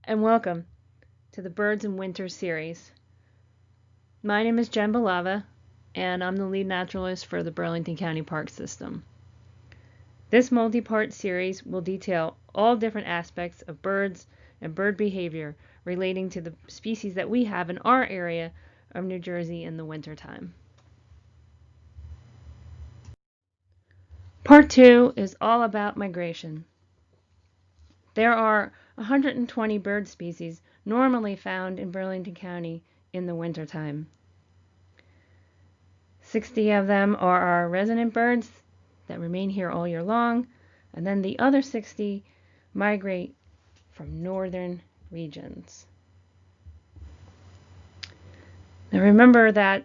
and welcome to the Birds in Winter series. My name is Jen Bulava, and I'm the lead naturalist for the Burlington County Park System. This multi-part series will detail all different aspects of birds and bird behavior relating to the species that we have in our area of New Jersey in the wintertime. Part 2 is all about migration. There are 120 bird species normally found in Burlington County in the wintertime. 60 of them are our resident birds that remain here all year long, and then the other 60 migrate from northern regions. Now remember that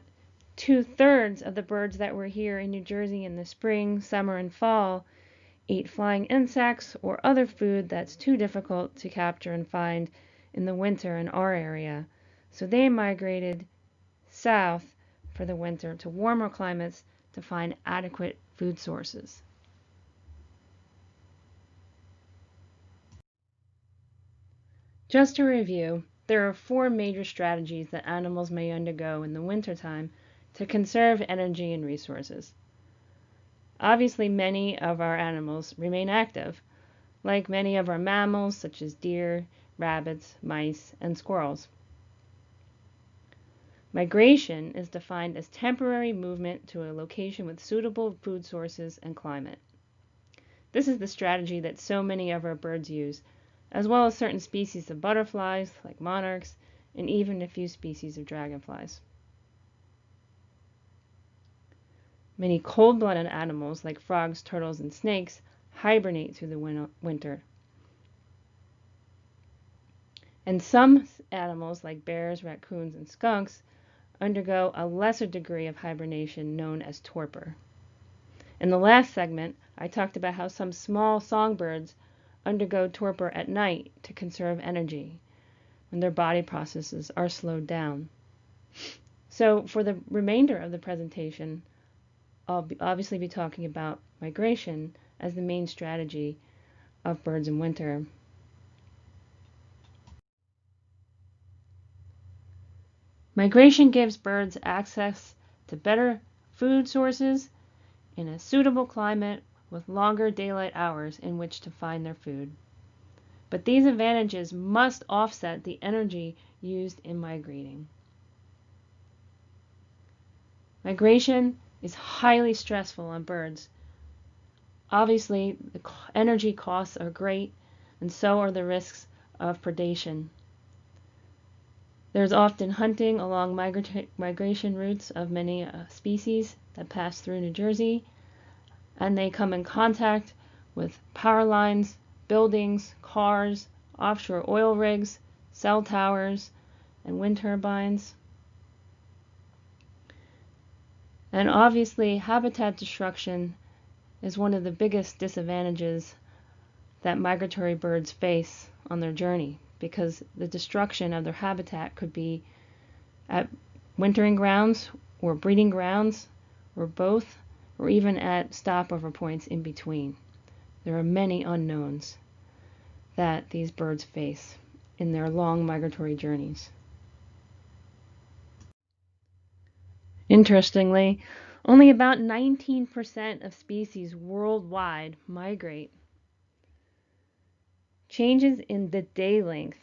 2/3 of the birds that were here in New Jersey in the spring, summer, and fall eat flying insects or other food that's too difficult to capture and find in the winter in our area. So they migrated south for the winter to warmer climates to find adequate food sources. Just to review, there are 4 major strategies that animals may undergo in the wintertime to conserve energy and resources. Obviously, many of our animals remain active, like many of our mammals such as deer, rabbits, mice, and squirrels. Migration is defined as temporary movement to a location with suitable food sources and climate. This is the strategy that so many of our birds use, as well as certain species of butterflies, like monarchs, and even a few species of dragonflies. Many cold-blooded animals, like frogs, turtles, and snakes, hibernate through the winter. And some animals, like bears, raccoons, and skunks, undergo a lesser degree of hibernation known as torpor. In the last segment, I talked about how some small songbirds undergo torpor at night to conserve energy when their body processes are slowed down. So for the remainder of the presentation, I'll obviously be talking about migration as the main strategy of birds in winter. Migration gives birds access to better food sources in a suitable climate with longer daylight hours in which to find their food. But these advantages must offset the energy used in migrating. Migration is highly stressful on birds. Obviously, the energy costs are great, and so are the risks of predation. There's often hunting along migration routes of many species that pass through New Jersey, and they come in contact with power lines, buildings, cars, offshore oil rigs, cell towers, and wind turbines. And obviously, habitat destruction is one of the biggest disadvantages that migratory birds face on their journey, because the destruction of their habitat could be at wintering grounds or breeding grounds or both, or even at stopover points in between. There are many unknowns that these birds face in their long migratory journeys. Interestingly, only about 19% of species worldwide migrate. Changes in the day length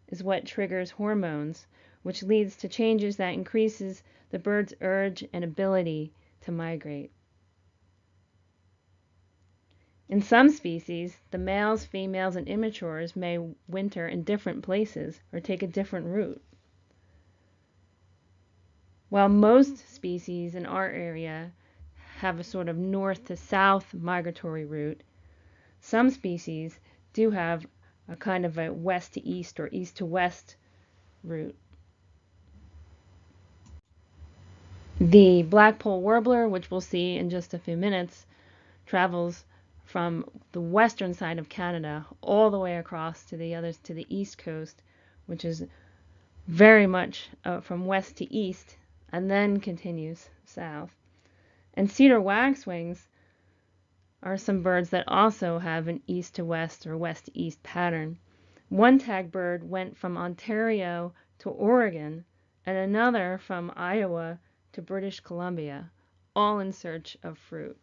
is what triggers hormones, which leads to changes that increases the bird's urge and ability to migrate. In some species, the males, females, and immatures may winter in different places or take a different route. While most species in our area have a sort of north to south migratory route, some species do have a kind of a west to east or east to west route. The blackpoll warbler, which we'll see in just a few minutes, travels from the western side of Canada all the way across to the east coast, which is very much from west to east, and then continues south. And cedar waxwings are some birds that also have an east to west or west to east pattern, One tag bird went from Ontario to Oregon, and another from Iowa to British Columbia, all in search of fruit.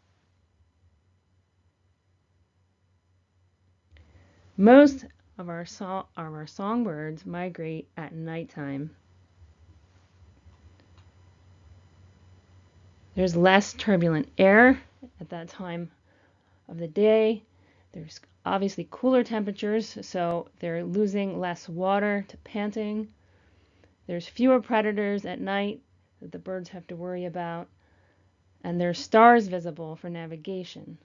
Most of our songbirds migrate at nighttime. There's less turbulent air at that time of the day. There's obviously cooler temperatures, so they're losing less water to panting. There's fewer predators at night that the birds have to worry about, and there's stars visible for navigation.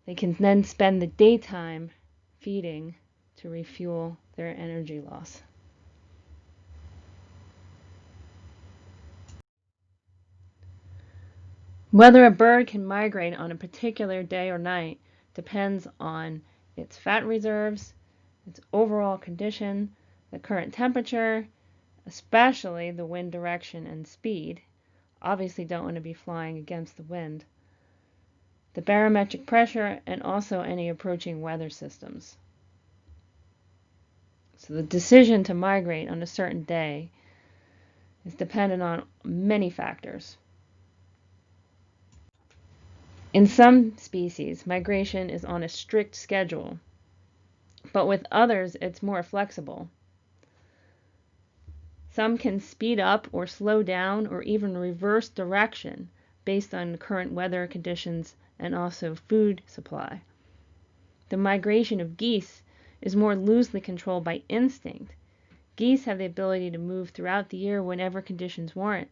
They can then spend the daytime feeding to refuel their energy loss. Whether a bird can migrate on a particular day or night depends on its fat reserves, its overall condition, the current temperature, especially the wind direction and speed. Obviously don't want to be flying against the wind. The barometric pressure, and also any approaching weather systems. So the decision to migrate on a certain day is dependent on many factors. In some species, migration is on a strict schedule, but with others, it's more flexible. Some can speed up or slow down or even reverse direction based on current weather conditions and also food supply. The migration of geese is more loosely controlled by instinct. Geese have the ability to move throughout the year whenever conditions warrant.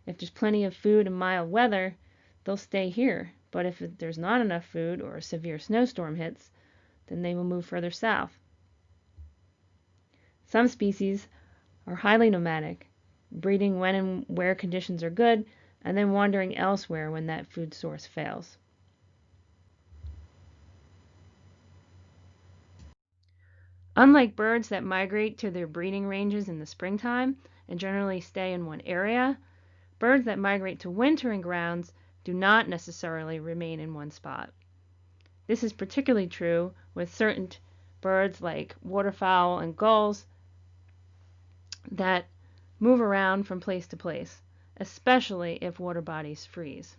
If there's plenty of food and mild weather, they'll stay here. But if there's not enough food or a severe snowstorm hits, then they will move further south. Some species are highly nomadic, breeding when and where conditions are good, and then wandering elsewhere when that food source fails. Unlike birds that migrate to their breeding ranges in the springtime and generally stay in one area, birds that migrate to wintering grounds do not necessarily remain in one spot. This is particularly true with certain birds like waterfowl and gulls that move around from place to place, especially if water bodies freeze.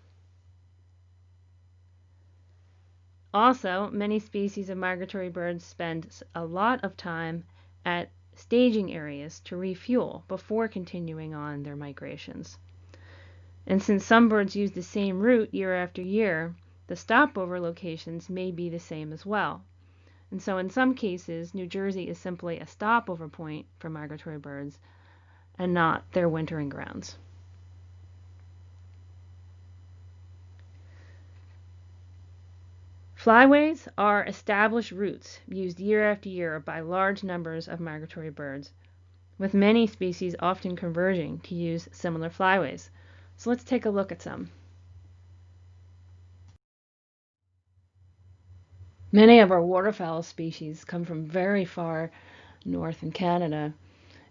Also, many species of migratory birds spend a lot of time at staging areas to refuel before continuing on their migrations. And since some birds use the same route year after year, the stopover locations may be the same as well. And so in some cases, New Jersey is simply a stopover point for migratory birds and not their wintering grounds. Flyways are established routes used year after year by large numbers of migratory birds, with many species often converging to use similar flyways. So let's take a look at some. Many of our waterfowl species come from very far north in Canada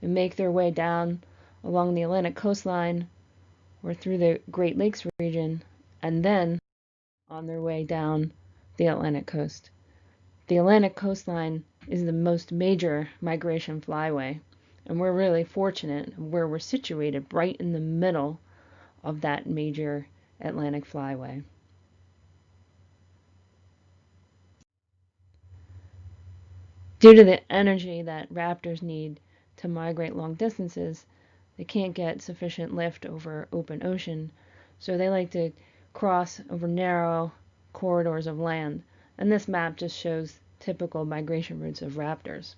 and make their way down along the Atlantic coastline or through the Great Lakes region and then on their way down the Atlantic coast. The Atlantic coastline is the most major migration flyway, and we're really fortunate where we're situated right in the middle of that major Atlantic flyway. Due to the energy that raptors need to migrate long distances, they can't get sufficient lift over open ocean, so they like to cross over narrow corridors of land. And this map just shows typical migration routes of raptors.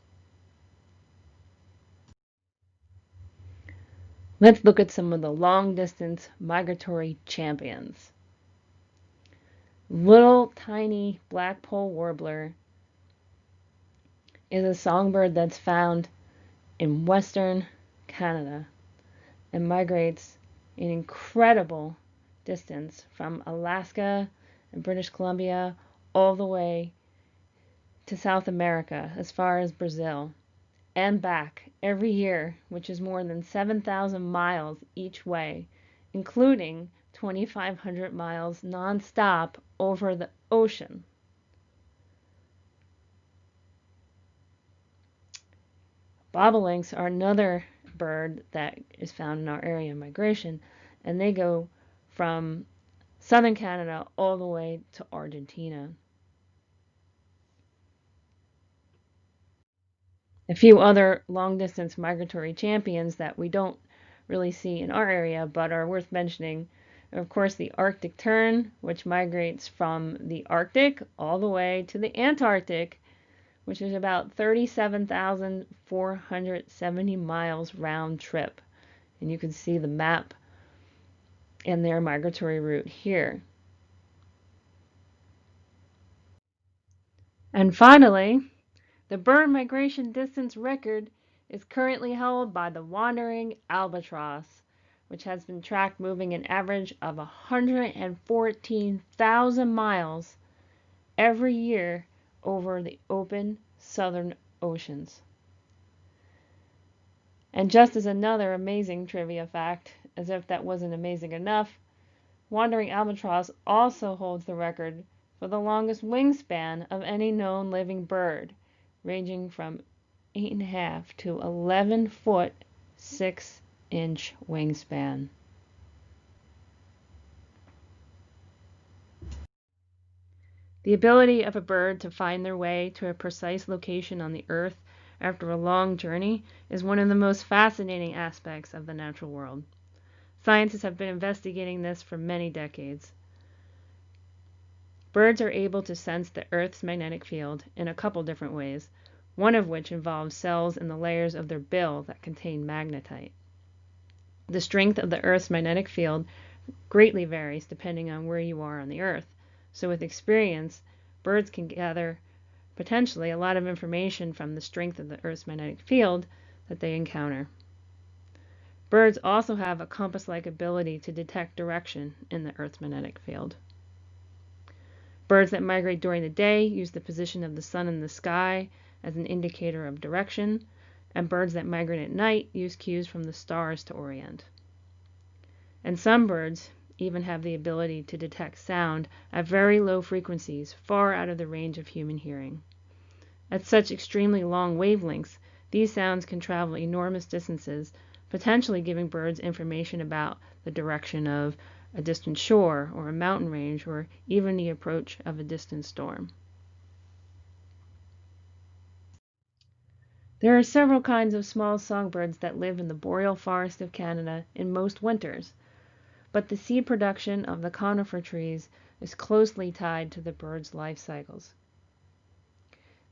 Let's look at some of the long-distance migratory champions. Little tiny black-poll warbler is a songbird that's found in western Canada and migrates an incredible distance from Alaska and British Columbia all the way to South America as far as Brazil and back every year, which is more than 7,000 miles each way, including 2,500 miles nonstop over the ocean. Bobolinks are another bird that is found in our area of migration, and they go from southern Canada all the way to Argentina. A few other long distance migratory champions that we don't really see in our area but are worth mentioning are, of course, the Arctic tern, which migrates from the Arctic all the way to the Antarctic, which is about 37,470 miles round trip. And you can see the map and their migratory route here. And finally, the bird migration distance record is currently held by the wandering albatross, which has been tracked moving an average of 114,000 miles every year over the open southern oceans. And just as another amazing trivia fact, as if that wasn't amazing enough, wandering albatross also holds the record for the longest wingspan of any known living bird, ranging from 8.5 to 11 foot 6-inch wingspan. The ability of a bird to find their way to a precise location on the earth after a long journey is one of the most fascinating aspects of the natural world. Scientists have been investigating this for many decades. Birds are able to sense the Earth's magnetic field in a couple different ways, one of which involves cells in the layers of their bill that contain magnetite. The strength of the Earth's magnetic field greatly varies depending on where you are on the Earth, so with experience, birds can gather potentially a lot of information from the strength of the Earth's magnetic field that they encounter. Birds also have a compass-like ability to detect direction in the Earth's magnetic field. Birds that migrate during the day use the position of the sun in the sky as an indicator of direction, and birds that migrate at night use cues from the stars to orient. And some birds even have the ability to detect sound at very low frequencies, far out of the range of human hearing. At such extremely long wavelengths, these sounds can travel enormous distances, potentially giving birds information about the direction of a distant shore or a mountain range or even the approach of a distant storm. There are several kinds of small songbirds that live in the boreal forest of Canada in most winters, but the seed production of the conifer trees is closely tied to the birds' life cycles.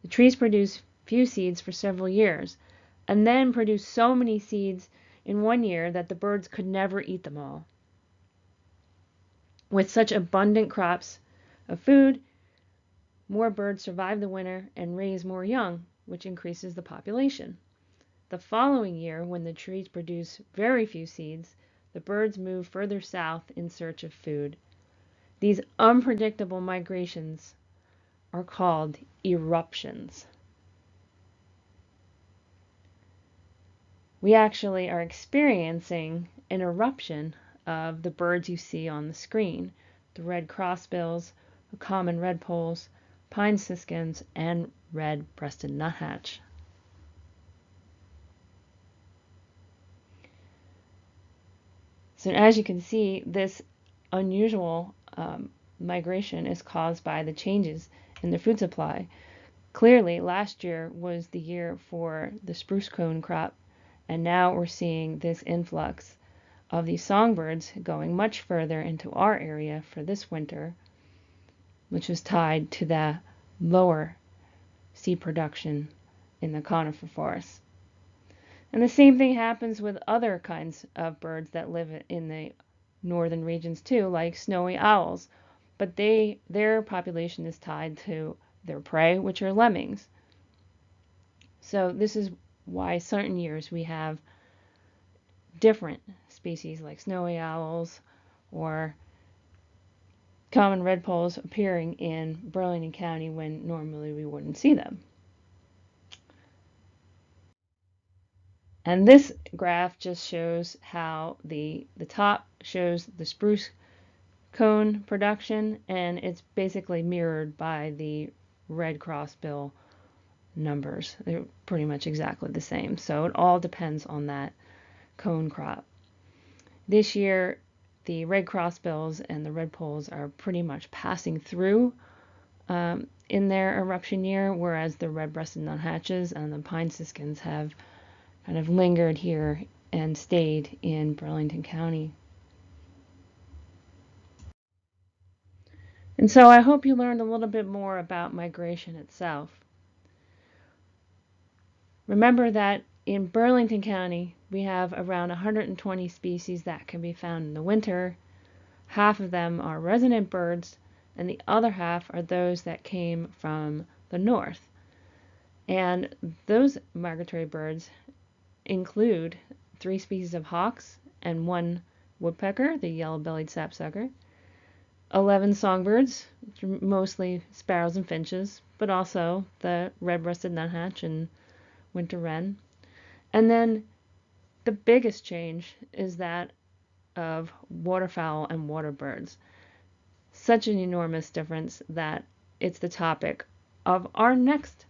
The trees produce few seeds for several years, and then produce so many seeds in one year that the birds could never eat them all. With such abundant crops of food, more birds survive the winter and raise more young, which increases the population. The following year, when the trees produce very few seeds, the birds move further south in search of food. These unpredictable migrations are called eruptions. We actually are experiencing an eruption of the birds you see on the screen, the red crossbills, the common redpolls, pine siskins, and red-breasted nuthatch. So as you can see, this unusual migration is caused by the changes in the food supply. Clearly, last year was the year for the spruce cone crop, and now we're seeing this influx of these songbirds going much further into our area for this winter, which was tied to the lower seed production in the conifer forest. And the same thing happens with other kinds of birds that live in the northern regions too, like snowy owls, but their population is tied to their prey, which are lemmings. So this is why certain years we have different species like snowy owls or common redpolls appearing in Burlington County when normally we wouldn't see them. And this graph just shows how the top shows the spruce cone production, and it's basically mirrored by the red crossbill numbers. They're pretty much exactly the same. So it all depends on that cone crop. This year, the red crossbills and the redpolls are pretty much passing through in their eruption year, whereas the red-breasted nuthatches and the pine siskins have kind of lingered here and stayed in Burlington County. And so I hope you learned a little bit more about migration itself. Remember that in Burlington County, we have around 120 species that can be found in the winter. Half of them are resident birds, and the other half are those that came from the north. And those migratory birds include 3 species of hawks and 1 woodpecker, the yellow-bellied sapsucker, 11 songbirds, mostly sparrows and finches, but also the red-breasted nuthatch and winter wren. And then the biggest change is that of waterfowl and waterbirds. Such an enormous difference that it's the topic of our next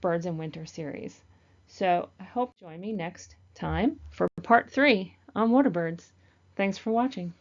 Birds in Winter series. So I hope you join me next time for part 3 on waterbirds. Thanks for watching.